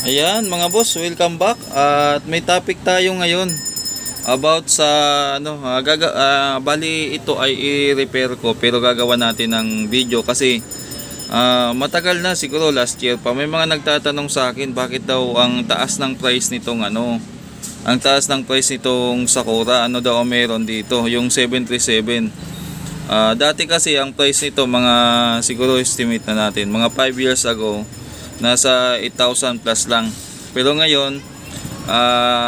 Ayan mga boss, welcome back. At may topic tayo ngayon about sa bali ito ay i-repair ko pero gagawa natin ng video kasi matagal na, siguro last year pa may mga nagtatanong sa akin bakit daw ang taas ng price nitong ang taas ng price nitong Sakura, ano daw meron dito, yung 737. Dati kasi ang price nito mga siguro estimate na natin mga 5 years ago nasa 8,000 plus lang. Pero ngayon,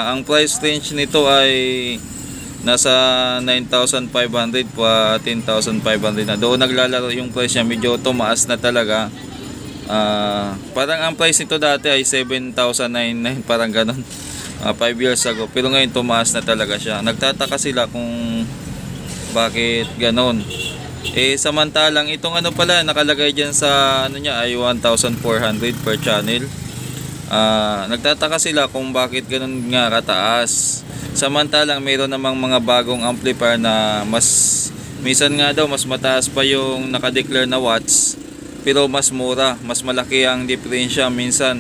ang price range nito ay nasa 9,500 pa 10,500 na. Doon naglalaro yung price niya, medyo tumaas na talaga. Parang ang price nito dati ay 7,999 parang ganon, 5 years ago. Pero ngayon tumaas na talaga siya. Nagtataka sila kung bakit ganon. Samantalang itong pala nakalagay dyan sa niya ay 1,400 per channel. Nagtataka sila kung bakit ganun nga kataas. Samantalang mayroon namang mga bagong amplifier na minsan nga daw mas mataas pa yung nakadeclare na watts pero mas mura, mas malaki ang diferensya, minsan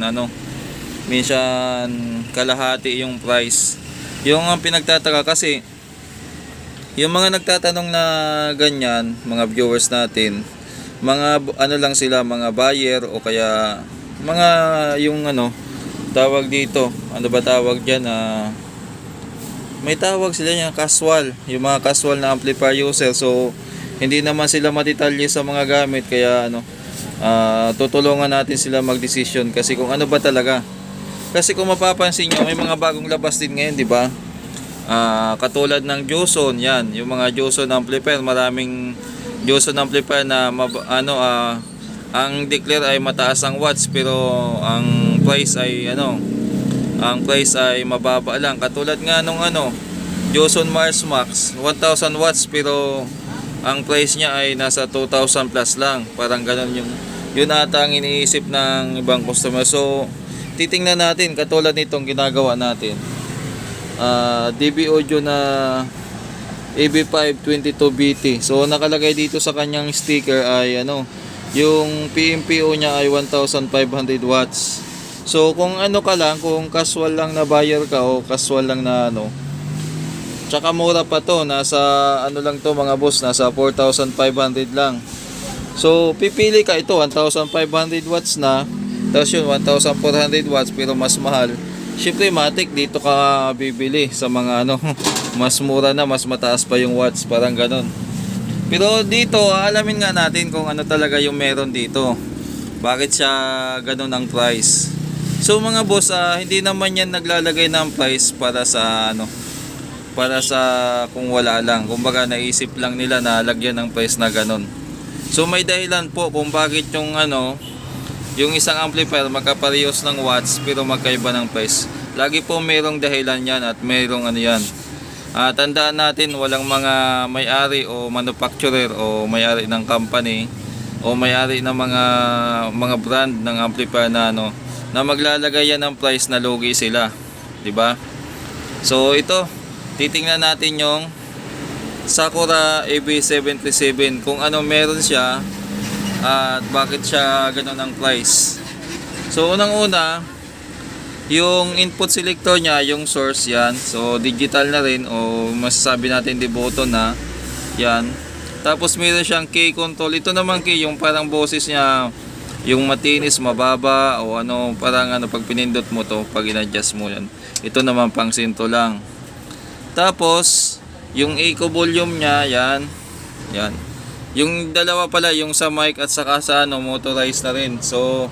kalahati yung price. Yung ang pinagtataka kasi yung mga nagtatanong na ganyan, mga viewers natin, mga lang sila, mga buyer o kaya mga yung tawag dito, ano ba tawag diyan, may tawag sila yung casual, yung mga casual na amplifier user. So hindi naman sila matitalye sa mga gamit, kaya tutulungan natin sila magdesisyon kasi kung ano ba talaga. Kasi kung mapapansin niyo, may mga bagong labas din ngayon, di ba? Katulad ng Joson, yan, yung mga Joson amplifier, maraming Joson amplifier na ang declare ay mataas ang watts pero ang price ay mababa lang. Katulad nga nung Joson Mars Max 1,000 watts pero ang price niya ay nasa 2,000 plus lang. Parang ganon yun ata ang iniisip ng ibang customer. So titingnan natin, katulad nitong ginagawa natin, DB Audio na AB522BT. So nakalagay dito sa kanyang sticker ay yung PMPO niya ay 1,500 watts. So kung kung casual lang na buyer ka o casual lang na tsaka mura pa to, nasa lang to mga boss, nasa 4,500 lang. So pipili ka, ito 1,500 watts na, tapos yun 1,400 watts pero mas mahal. Syempre matik dito ka bibili sa mga mas mura na, mas mataas pa yung watts, parang ganon. Pero dito alamin nga natin kung ano talaga yung meron dito, bakit siya ganon ang price. So mga boss, hindi naman yan naglalagay ng price para sa kung wala lang, kumbaga naisip lang nila na lagyan ng price na ganon. So may dahilan po kung bakit yung isang amplifier magkaparehas ng watts pero magkaiba ng price. Lagi po mayroong dahilan yan at mayroong yan. Tandaan natin, walang mga may-ari o manufacturer o may-ari ng company o may-ari ng mga brand ng amplifier na maglalagay yan ng price na lugi sila, 'di ba? So ito, titingnan natin yung Sakura AB737 kung meron siya at bakit siya ganun ang price. So unang-una, yung input selector niya, yung source yan, so digital na rin o masasabi natin di button na yan. Tapos meron siyang key control. Ito naman key, yung parang boses niya, yung matinis, mababa o parang pag pinindot mo to, pag in-adjust mo yan. Ito naman pang sinto lang. Tapos yung echo volume niya, yan. Yung dalawa pala, yung sa mic at saka sa motorized na rin. So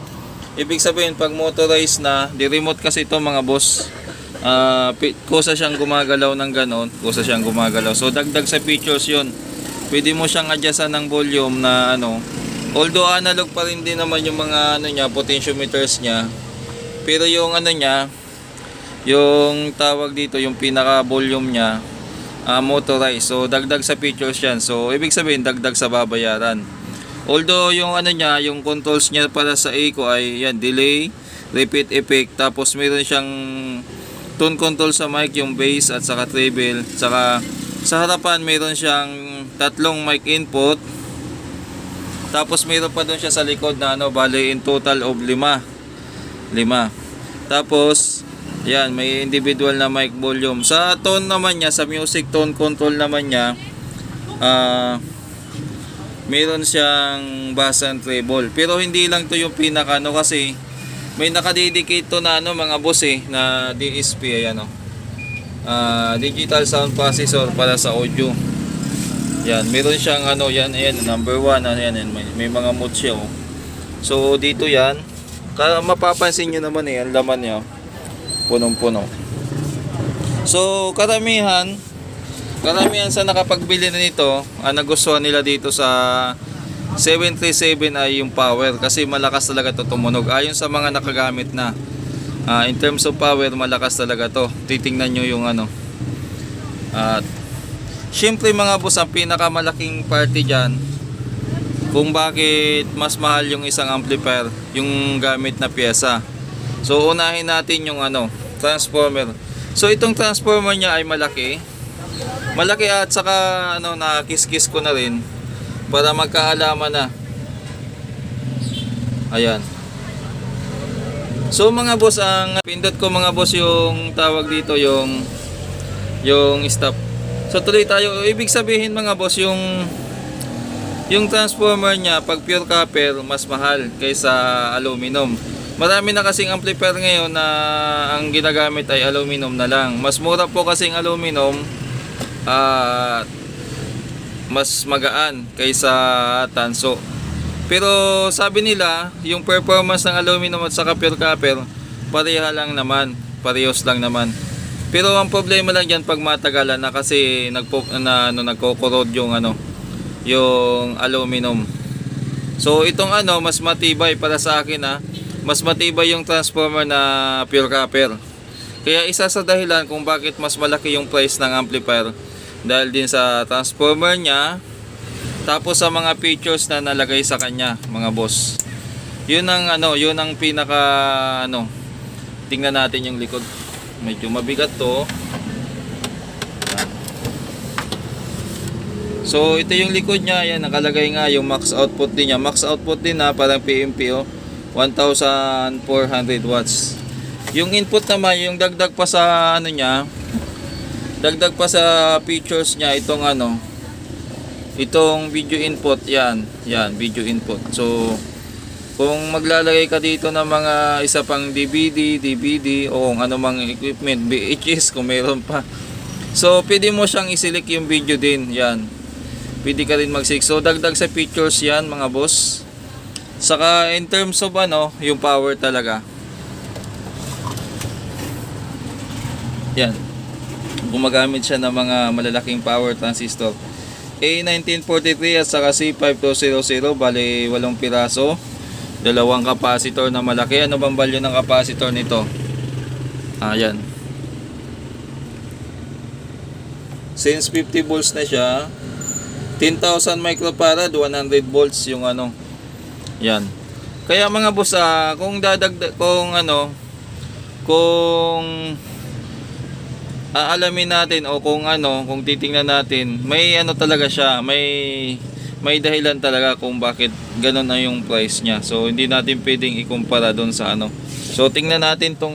ibig sabihin pag motorized na, di remote kasi ito mga boss, kusa siyang gumagalaw ng ganon, kusa siyang gumagalaw. So dagdag sa features yun, pwede mo siyang adjustan ng volume na although analog pa rin din naman yung mga niya, potentiometers niya, pero yung niya, yung tawag dito, yung pinaka volume niya, motorized. So dagdag sa features yan. So ibig sabihin dagdag sa babayaran. Although yung niya, yung controls niya para sa echo ay yan, delay, repeat effect, tapos meron siyang tone control sa mic, yung bass at saka treble. Saka sa harapan meron siyang tatlong mic input. Tapos meron pa doon siya sa likod na bali in total of 5. Tapos yan, may individual na mic volume. Sa tone naman niya, sa music tone control naman niya, meron siyang bass and treble. Pero hindi lang to yung pinaka ano, kasi may nakadedicate to na ano mga boss na DSP, ayan digital sound processor para sa audio. Yan, meron siyang ano, yan, ayan, number 1, ano yan, may mga modes siya So dito yan, mapapansin nyo naman ang laman niya, punong-puno. So karamihan sa nakapagbili na nito, nagustuhan nila dito sa 737 ay yung power, kasi malakas talaga to tumunog. Ayon sa mga nakagamit na, in terms of power, malakas talaga to. Titingnan nyo yung ano. At syempre mga boss, ang pinakamalaking party dyan kung bakit mas mahal yung isang amplifier, yung gamit na pyesa. So unahin natin yung ano, transformer. So itong transformer niya ay malaki at saka ano, nakis-kis ko na rin para magkaalaman na. Ayan. So mga boss, ang pindot ko mga boss yung tawag dito, yung stop. So tuloy tayo. Ibig sabihin mga boss, yung transformer niya pag pure copper mas mahal kaysa aluminum. Marami na kasing amplifier ngayon na ang ginagamit ay aluminum na lang. Mas mura po kasing aluminum at mas magaan kaysa tanso. Pero sabi nila, yung performance ng aluminum at saka pure copper parehos lang naman. Pero ang problema lang diyan pag matagalan na, kasi nagko-corrode yung aluminum. So itong mas matibay para sa akin mas matibay yung transformer na pure copper. Kaya isa sa dahilan kung bakit mas malaki yung price ng amplifier, dahil din sa transformer niya, tapos sa mga features na nalagay sa kanya mga boss. Yun ang pinaka tingnan natin yung likod. Medyo mabigat to. So ito yung likod niya, yan nakalagay nga yung max output din niya. Max output din parang PMP 1400 watts. Yung input naman, yung dagdag pa sa dagdag pa sa features niya, itong video input, yan video input. So kung maglalagay ka dito ng mga isa pang DVD o kung ano mang equipment, VHS kung meron pa, so pwede mo siyang i-select yung video din, yan pwede ka rin mag-select. So dagdag sa features yan mga boss. Saka in terms of yung power talaga, yan, gumagamit siya ng mga malalaking power transistor A1943 at saka C5200, bali 8 piraso, dalawang capacitor na malaki. Ano bang value ng capacitor nito? Yan, since 50 volts na siya, 10,000 microfarad, 100 volts yung yan. Kaya mga boss, kung aalamin natin o kung titingnan natin, may talaga siya, may dahilan talaga kung bakit ganun na yung price niya. So hindi natin pwedeng ikumpara doon sa So tingnan natin tong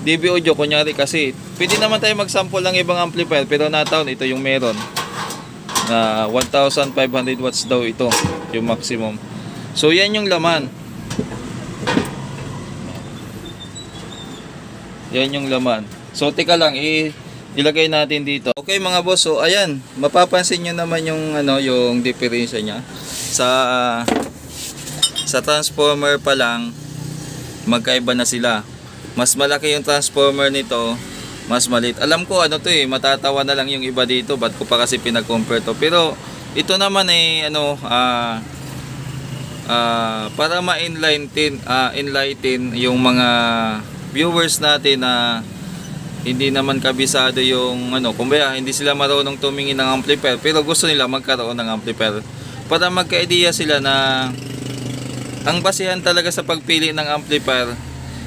DB Audio kunyari, kasi pwede naman tayo magsample ng ibang amplifier, pero nataon ito yung meron na 1500 watts daw ito yung maximum. So yan yung laman. Yan yung laman. So teka lang, ilagay natin dito. Okay mga boss, so ayan, mapapansin nyo naman yung yung diferensya niya sa transformer pa lang, magkaiba na sila. Mas malaki yung transformer nito, mas maliit. Alam ko matatawa na lang yung iba dito, ba't ko pa kasi pinag-compare to. Pero ito naman para enlighten yung mga viewers natin na hindi naman kabisado yung kumbaya hindi sila marunong tumingin ng amplifier, pero gusto nila magkaroon ng amplifier para magka-idea sila na ang basihan talaga sa pagpili ng amplifier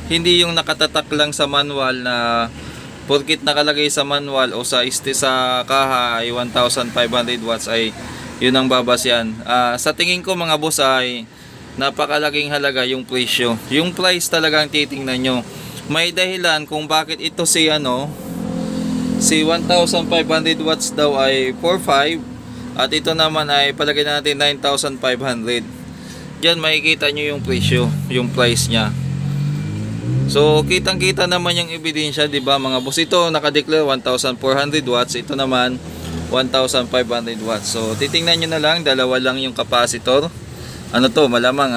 hindi yung nakatatak lang sa manual, na porkit nakalagay sa manual o sa kaha ay 1500 watts ay yun ang babasihan. Sa tingin ko mga boss ay napakalaking halaga yung presyo. Yung price talaga ang titingnan nyo. may dahilan kung bakit ito si si 1500 watts daw ay 4.5 at ito naman ay palagay natin 9500. Diyan makikita nyo yung presyo, yung price nya. So kitang kita naman yung ebidensya, di ba mga boss? Ito nakadeclare 1400 watts, ito naman 1500 watts. So titingnan nyo na lang, dalawa lang yung capacitor. Ano to, malamang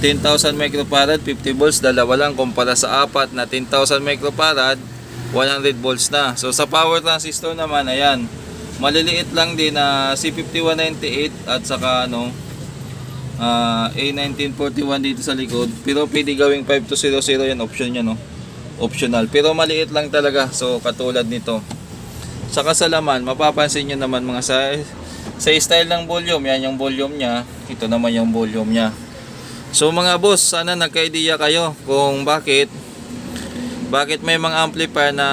10,000 microfarad 50 volts, dalawa lang kumpara sa apat na 10,000 microfarad 100 volts na. So sa power transistor naman, ayan, maliliit lang din na C5198 at saka A1941 dito sa likod. Pero pwede gawing 5200 yan, option yan, optional. Pero maliit lang talaga, so katulad nito. Saka sa laman, mapapansin nyo naman mga sa style ng volume, yan yung volume nya, ito naman yung volume nya. So mga boss, sana nagka-idea kayo kung bakit may mga amplifier na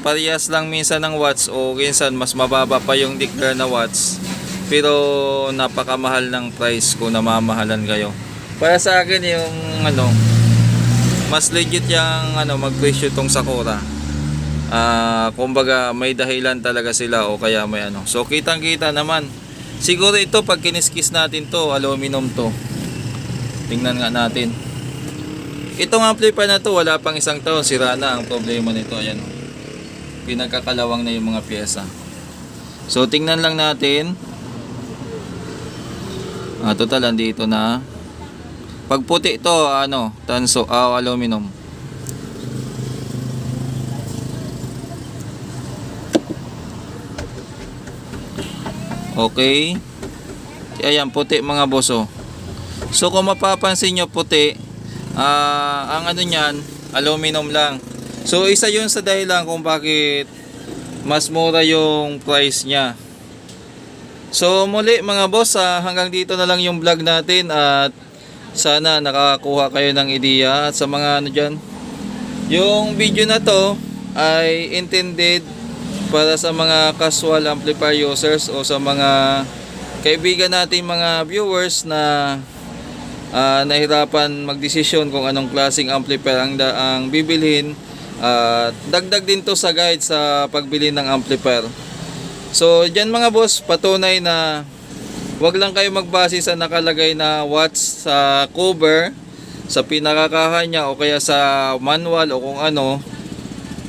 parehas lang minsan ng watts o minsan mas mababa pa yung declare na watts, pero napakamahal ng price kung namamahalan kayo. Para sa akin yung mas legit yung magpresyo tong Sakura. Kumbaga may dahilan talaga sila o kaya may So kitang kita naman. Siguro ito pag kiniskis natin to, aluminum to. Tingnan nga natin. Itong amplifier na to wala pang isang taon, sira na. Ang problema nito, ayan, pinagkakalawang na yung mga pyesa. So tingnan lang natin. Total andito na. Pag puti ito, tanso, aluminum. Okay. Ayan, puti mga boso. So kung mapapansin nyo, puti, ang niyan, aluminum lang. So isa yun sa dahilan kung bakit mas mura yung price nya. So muli mga boss, hanggang dito na lang yung vlog natin at sana nakakuha kayo ng ideya. At sa mga dyan, yung video na to ay intended para sa mga casual amplifier users o sa mga kaibigan natin, mga viewers na nahirapan magdesisyon kung anong klaseng amplifier ang bibilhin. Dagdag din to sa guide sa pagbili ng amplifier. So dyan mga boss, patunay na wag lang kayo magbase sa nakalagay na watts sa cover, sa pinakakahan niya o kaya sa manual o kung ano.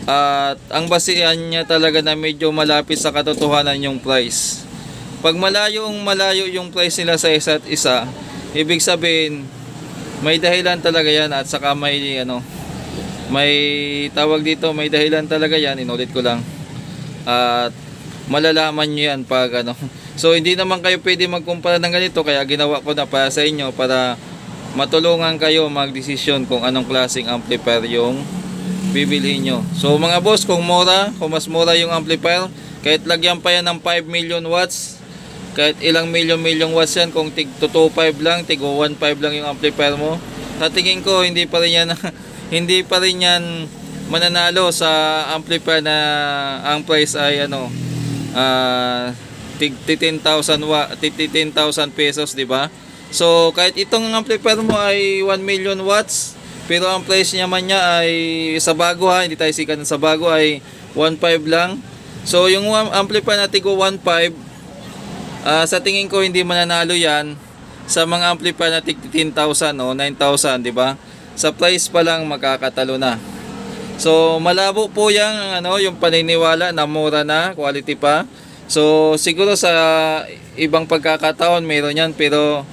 At ang basehan niya talaga na medyo malapit sa katotohanan yung price. Pag malayo yung price nila sa isa't isa, ibig sabihin may dahilan talaga yan. At saka may tawag dito, may dahilan talaga yan. Inulit ko lang. At malalaman nyo yan pag So hindi naman kayo pwede magkumpara ng ganito, kaya ginawa ko na para sa inyo, para matulungan kayo magdesisyon kung anong klaseng amplifier yung bibilhin nyo. So mga boss, kung mas mura yung amplifier, kahit lagyan pa yan ng 5 million watts, kahit ilang million watts yan, kung tig 225 lang, tig 15 lang yung amplifier mo, sa tingin ko hindi pa rin yan mananalo sa amplifier na ang price ay tig 10,000 pesos, di ba? So kahit itong amplifier mo ay 1 million watts, pero ang price naman niya ay sa bago, hindi tayo sikat sa bago, ay 1.5 lang. So yung amplifier na tigo 1.5, sa tingin ko hindi mananalo yan sa mga amplifier na tig 10,000 o 9,000, di ba? Sa price pa lang makakatalo na. So malabo po yung paniniwala na mura na, quality pa. So siguro sa ibang pagkakataon mayroon yan, pero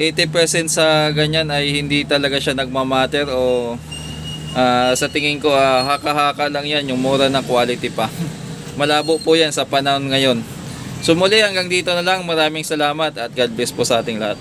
80% sa ganyan ay hindi talaga siya nagmamatter o sa tingin ko haka-haka lang yan, yung mura na quality pa. Malabo po yan sa panahon ngayon. So muli, hanggang dito na lang. Maraming salamat at God bless po sa ating lahat.